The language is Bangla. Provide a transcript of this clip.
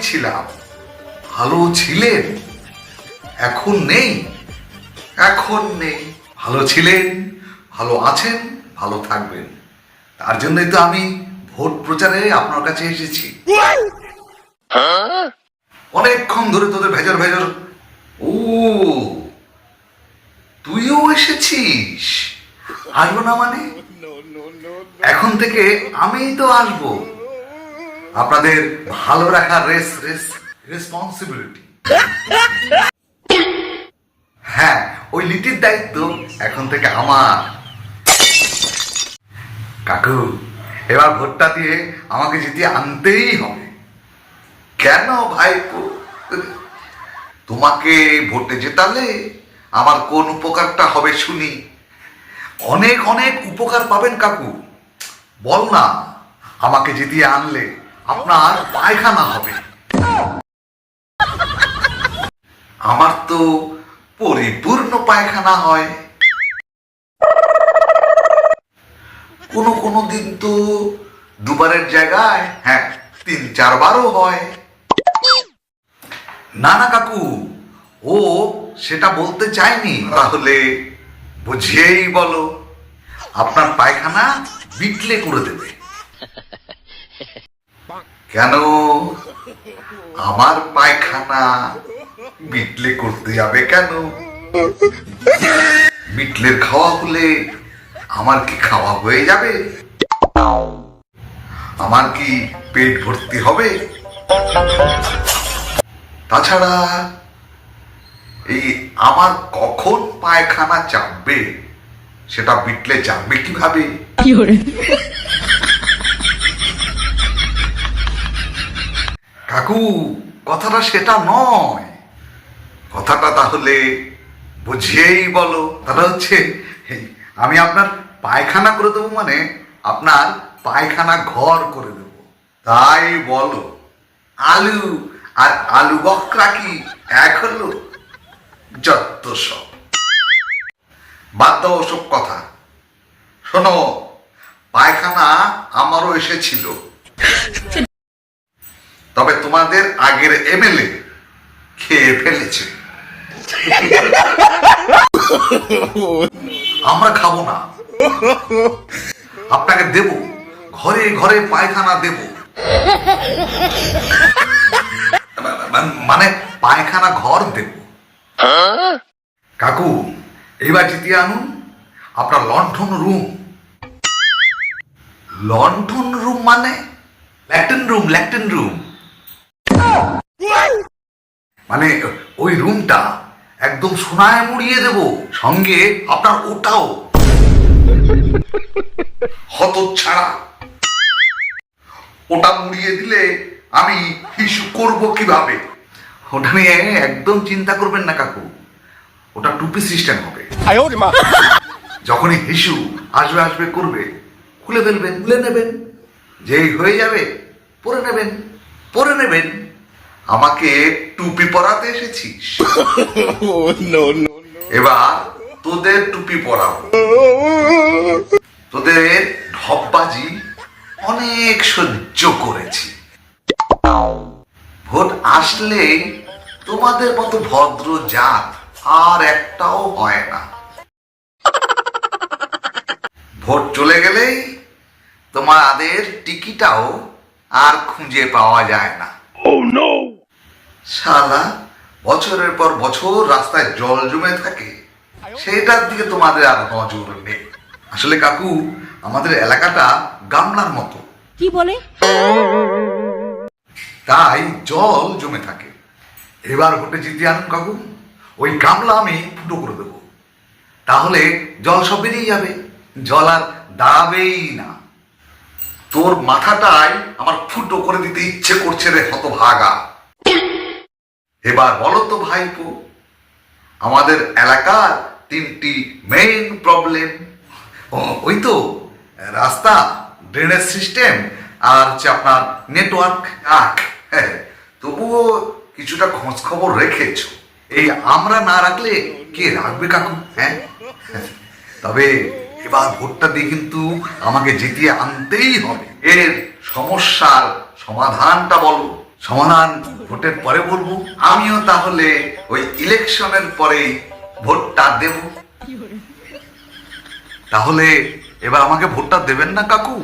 ছিলাম, ভালো ছিলেন, এখন নেই, এখন নেই। ভালো ছিলেন, ভালো আছেন, ভালো থাকবেন, তার জন্যই তো আমি ভোট প্রচারে আপনার কাছে এসেছি। অনেকক্ষণ ধরে তোদের ভেজর ভেজর। ও, তুইও এসেছিস? আসবো না মানে? এখন থেকে আমিই তো আসবো, আপনাদের ভালো রাখার রেসপন্সিবিলিটি। হ্যাঁ, ওই লিটির দায়িত্ব এখন থেকে আমার। কাকু, এবার ভোটটা দিয়ে আমাকে জিতিয়ে আনতেই হবে। কেন ভাইপো? তোমাকে ভোটে জেতালে আমার কোন উপকারটা হবে শুনি? অনেক অনেক উপকার পাবেন কাকু। বল না, আমাকে জিতিয়ে আনলে আপনার পায়খানা হবে। আমার তো পরিপূর্ণ পায়খানা হয়, কোনো কোনো দিন তো দুবারের জায়গায় হ্যাঁ 3-4বারও হয়। না না কাকু, ও সেটা বলতে চায়নি। তাহলে বুঝিয়েই বলো, আপনার পায়খানা বিটলে করে দেবে। কেন আমার পায়খানা বিটলে করতে যাবে কেন? বিটলের খাওয়া হলে আমার কি খাওয়া হয়ে যাবে? আমার কি পেট ভর্তি হবে? তাছাড়া এই আমার কখন পায়খানা চাপবে সেটা বিটলে জানবে কিভাবে? কাকু, কথাটা সেটা নয়। কথাটা তাহলে বুঝিয়েই বলো। তাহলে হচ্ছে আমি আপনার পায়খানা করে দেবো, মানে আপনার পায়খানা ঘর করে দেবো। তাই বলো, আলু আর আলু বকরা কি এক হলো? যত সব বাদ দাও ওসব কথা। শোনো, পায়খানা আমারও এসেছিল, তবে তোমাদের আগের এমএলএ খেয়ে ফেলেছে। আমরা খাবো না, আপনাকে দেব, ঘরে ঘরে পায়খানা দেব। মানে পায়খানা ঘর দেব। কাকু, এইবার জিতিয়ে আনুন আপনার লণ্ঠন রুম। লণ্ঠন রুম মানে ল্যাট্রিন রুম মানে ওই রুমটা একদম সোনায় মুড়িয়ে দেব, সঙ্গে আপনার ওটাও। হতচ্ছাড়া, ওটা মুড়িয়ে দিলে আমি হিসু করব কিভাবে? ওটা নিয়ে একদম চিন্তা করবেন না কাকু, ওটা টুপি সিস্টেম হবে। যখনই হিসু আসবে আসবে করবে, খুলে ফেলবেন, খুলে নেবেন, যেই হয়ে যাবে পরে নেবেন, পরে নেবেন। আমাকে টুপি পরাতে এসেছিস, এবার তোদের টুপি পরাবো। তোদের ঢপবাজি অনেক সহ্য করেছি, ভোট আসলেই তোমাদের মতো ভদ্র জাত আর একটাও হয় না। ভোট চলে গেলেই তোমাদের টিকিটাও আর খুঁজে পাওয়া যায় না। শালা, বছরের পর বছর রাস্তায় জল জমে থাকে, সেটার দিকে তোমাদের আর নজর নেই। আসলে কাকু, আমাদের এলাকাটা গামলার মতো। কি বলে? তাই জল জমে থাকে। এবার ভোটে জিতিয়ে আনুন কাকু, ওই গামলা আমি ফুটো করে দেবো, তাহলে জল সব বেরিয়ে যাবে, জল আর দাঁড়াবেই না। তোর মাথাটাই আমার ফুটো করে দিতে ইচ্ছে করছে রে হতভাগা। এবার বলো তো ভাইপো, আমাদের এলাকার 3টি মেইন প্রবলেম, ওই তো রাস্তা, ড্রেনেজ সিস্টেম আর হচ্ছে আপনার নেটওয়ার্ক। তবুও কিছুটা খোঁজ খবর রেখেছ। এই আমরা না রাখলে কে রাখবে কাকু? হ্যাঁ, তবে এবার ভোটটা দিয়ে কিন্তু আমাকে জিতিয়ে আনতেই হবে। এর সমস্যার সমাধানটা বলো। সমাধান ভোটের পরে বলবো। আমিও তাহলে ওই ইলেকশনের পরেই ভোটটা দেব। তাহলে এবার আমাকে ভোটটা দেবেন না কাকু?